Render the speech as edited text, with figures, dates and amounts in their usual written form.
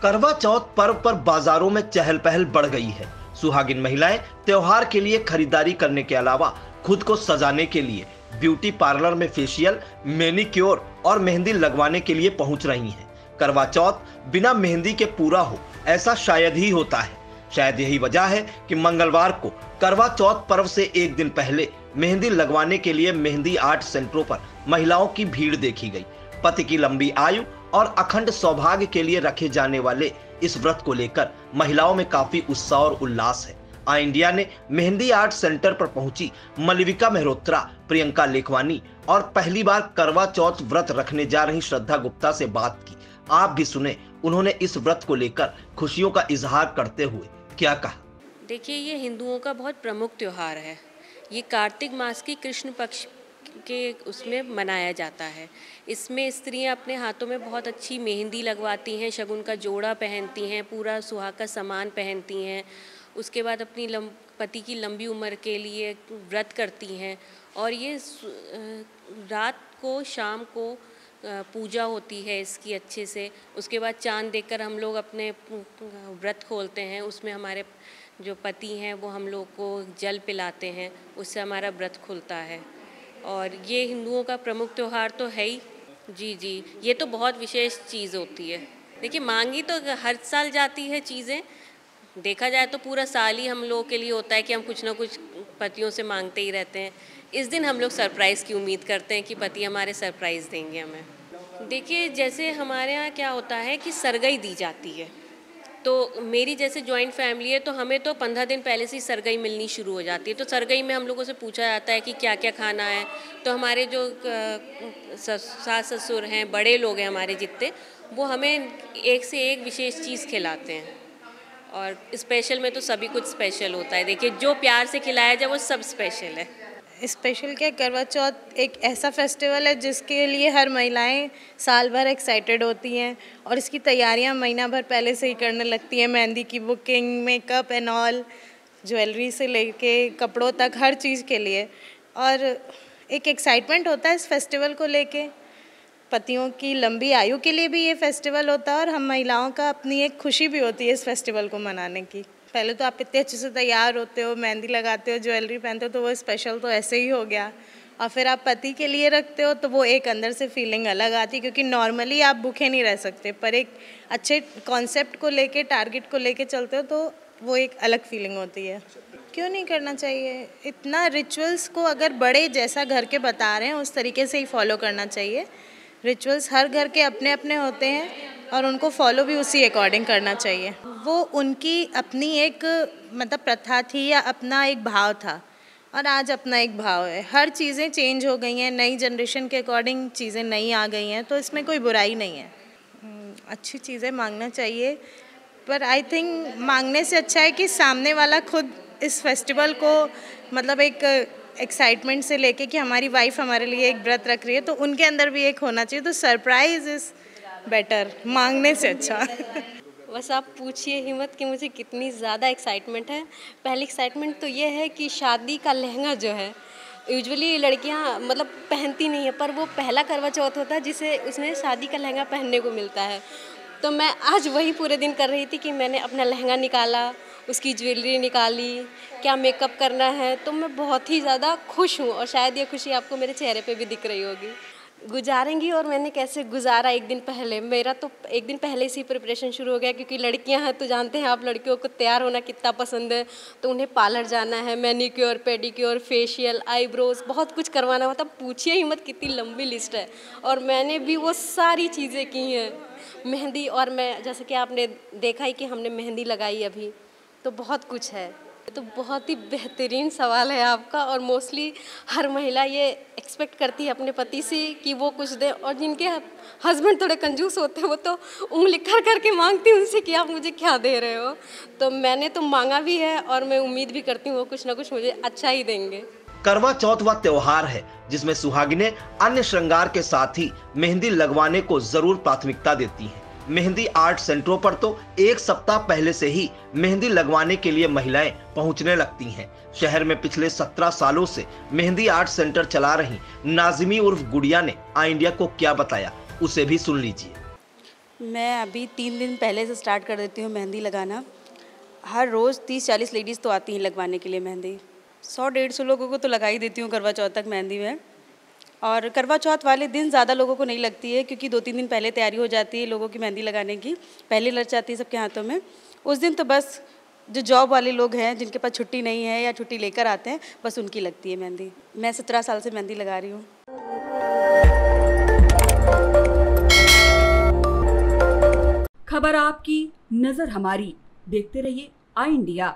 करवा चौथ पर्व पर बाजारों में चहल पहल बढ़ गई है। सुहागिन महिलाएं त्योहार के लिए खरीदारी करने के अलावा खुद को सजाने के लिए ब्यूटी पार्लर में फेशियल, मैनिक्योर और मेहंदी लगवाने के लिए पहुंच रही हैं। करवा चौथ बिना मेहंदी के पूरा हो ऐसा शायद ही होता है। शायद यही वजह है कि मंगलवार को करवा चौथ पर्व से एक दिन पहले मेहंदी लगवाने के लिए मेहंदी आर्ट सेंटरों पर महिलाओं की भीड़ देखी गई। पति की लंबी आयु और अखंड सौभाग्य के लिए रखे जाने वाले इस व्रत को लेकर महिलाओं में काफी उत्साह और उल्लास है। आई इंडिया ने मेहंदी आर्ट सेंटर पर पहुंची मलविका मेहरोत्रा, प्रियंका लेखवानी और पहली बार करवा चौथ व्रत रखने जा रही श्रद्धा गुप्ता से बात की। आप भी सुने उन्होंने इस व्रत को लेकर खुशियों का इजहार करते हुए क्या कहा। देखिए, ये हिंदुओं का बहुत प्रमुख त्योहार है। ये कार्तिक मास की कृष्ण पक्ष के उसमें मनाया जाता है। इसमें स्त्रियां अपने हाथों में बहुत अच्छी मेहंदी लगवाती हैं, शगुन का जोड़ा पहनती हैं, पूरा सुहाग का सामान पहनती हैं। उसके बाद अपनी पति की लंबी उम्र के लिए व्रत करती हैं और ये रात को शाम को पूजा होती है इसकी अच्छे से। उसके बाद चांद देखकर हम लोग अपने व्रत खोलते हैं। उसमें हमारे जो पति हैं वो हम लोग को जल पिलाते हैं, उससे हमारा व्रत खुलता है। और ये हिंदुओं का प्रमुख त्यौहार तो है ही। जी, ये तो बहुत विशेष चीज़ होती है। देखिए, मांगी तो हर साल जाती है चीज़ें। देखा जाए तो पूरा साल ही हम लोगों के लिए होता है कि हम कुछ ना कुछ पतियों से मांगते ही रहते हैं। इस दिन हम लोग सरप्राइज़ की उम्मीद करते हैं कि पति हमारे सरप्राइज़ देंगे हमें। देखिए, जैसे हमारे यहाँ क्या होता है कि सरगई दी जाती है। तो मेरी जैसे जॉइंट फैमिली है तो हमें तो 15 दिन पहले से ही सरगई मिलनी शुरू हो जाती है। तो सरगई में हम लोगों से पूछा जाता है कि क्या क्या खाना है। तो हमारे जो सास ससुर हैं, बड़े लोग हैं हमारे जितने, वो हमें एक से एक विशेष चीज़ खिलाते हैं। और स्पेशल में तो सभी कुछ स्पेशल होता है। देखिए, जो प्यार से खिलाया जाए वो सब स्पेशल है। स्पेशल क्या, करवा चौथ एक ऐसा फेस्टिवल है जिसके लिए हर महिलाएं साल भर एक्साइटेड होती हैं और इसकी तैयारियां महीना भर पहले से ही करने लगती हैं। मेहंदी की booking, makeup and all, jewellery से लेके कपड़ों तक, हर चीज़ के लिए। और एक एक्साइटमेंट होता है इस फेस्टिवल को लेके। पतियों की लंबी आयु के लिए भी ये फेस्टिवल होता है और हम महिलाओं का अपनी एक खुशी भी होती है इस फेस्टिवल को मनाने की। पहले तो आप इतने अच्छे से तैयार होते हो, मेहंदी लगाते हो, ज्वेलरी पहनते हो, तो वो स्पेशल तो ऐसे ही हो गया। और फिर आप पति के लिए रखते हो तो वो एक अंदर से फीलिंग अलग आती है, क्योंकि नॉर्मली आप भूखे नहीं रह सकते, पर एक अच्छे कॉन्सेप्ट को लेके, टारगेट को लेके चलते हो तो वो एक अलग फीलिंग होती है। क्यों नहीं करना चाहिए? इतना रिचुअल्स को अगर बड़े जैसा घर के बता रहे हैं उस तरीके से ही फॉलो करना चाहिए। रिचुअल्स हर घर के अपने अपने होते हैं और उनको फॉलो भी उसी अकॉर्डिंग करना चाहिए। वो उनकी अपनी एक मतलब प्रथा थी या अपना एक भाव था, और आज अपना एक भाव है। हर चीज़ें चेंज हो गई हैं, नई जनरेशन के अकॉर्डिंग चीज़ें नई आ गई हैं, तो इसमें कोई बुराई नहीं है। अच्छी चीज़ें मांगना चाहिए, पर आई थिंक मांगने से अच्छा है कि सामने वाला खुद इस फेस्टिवल को मतलब एक एक्साइटमेंट से लेके कि हमारी वाइफ हमारे लिए एक व्रत रख रही है, तो उनके अंदर भी एक होना चाहिए। तो सरप्राइज इज़ बेटर मांगने से अच्छा। बस आप पूछिए हिम्मत कि मुझे कितनी ज़्यादा एक्साइटमेंट है। पहली एक्साइटमेंट तो ये है कि शादी का लहंगा जो है यूजुअली लड़कियां मतलब पहनती नहीं है, पर वो पहला करवा चौथ होता है जिसे उसमें शादी का लहंगा पहनने को मिलता है। तो मैं आज वही पूरे दिन कर रही थी कि मैंने अपना लहंगा निकाला, उसकी ज्वेलरी निकाली, क्या मेकअप करना है। तो मैं बहुत ही ज़्यादा खुश हूँ और शायद ये खुशी आपको मेरे चेहरे पे भी दिख रही होगी। गुजारेंगी और मैंने कैसे गुजारा, एक दिन पहले मेरा तो एक दिन पहले से ही प्रिपरेशन शुरू हो गया, क्योंकि लड़कियां हैं तो जानते हैं आप, लड़कियों को तैयार होना कितना पसंद है। तो उन्हें पार्लर जाना है, मैनिक्योर, पेडिक्योर, फेशियल, आईब्रोज, बहुत कुछ करवाना होता। पूछिए हिम्मत कितनी लंबी लिस्ट है, और मैंने भी वो सारी चीज़ें की हैं। मेहंदी, और मैं जैसे कि आपने देखा ही कि हमने मेहंदी लगाई अभी, तो बहुत कुछ है। तो बहुत ही बेहतरीन सवाल है आपका, और मोस्टली हर महिला ये एक्सपेक्ट करती है अपने पति से कि वो कुछ दे, और जिनके हस्बैंड थोड़े कंजूस होते हैं वो तो उंगली कर करके मांगती हैं उनसे कि आप मुझे क्या दे रहे हो। तो मैंने तो मांगा भी है और मैं उम्मीद भी करती हूँ वो कुछ ना कुछ मुझे अच्छा ही देंगे। करवा चौथ वह त्योहार है जिसमें सुहागिनें अन्य श्रृंगार के साथ ही मेहंदी लगवाने को जरूर प्राथमिकता देती हैं। मेहंदी आर्ट सेंटरों पर तो एक सप्ताह पहले से ही मेहंदी लगवाने के लिए महिलाएं पहुंचने लगती हैं। शहर में पिछले 17 सालों से मेहंदी आर्ट सेंटर चला रही नाजिमी उर्फ गुड़िया ने आई इंडिया को क्या बताया, उसे भी सुन लीजिए। मैं अभी 3 दिन पहले से स्टार्ट कर देती हूँ मेहंदी लगाना। हर रोज़ 30-40 लेडीज़ तो आती हैं लगवाने के लिए मेहंदी। 100-150 लोगों को तो लगा ही देती हूँ करवा चौथ तक मेहंदी में। और करवा चौथ वाले दिन ज़्यादा लोगों को नहीं लगती है, क्योंकि 2-3 दिन पहले तैयारी हो जाती है लोगों की मेहंदी लगाने की, पहले लग जाती है सबके हाथों में। उस दिन तो बस जो जॉब वाले लोग हैं, जिनके पास छुट्टी नहीं है या छुट्टी लेकर आते हैं, बस उनकी लगती है मेहंदी। मैं 17 साल से मेहंदी लगा रही हूँ। खबर आपकी, नजर हमारी। देखते रहिए आई इंडिया।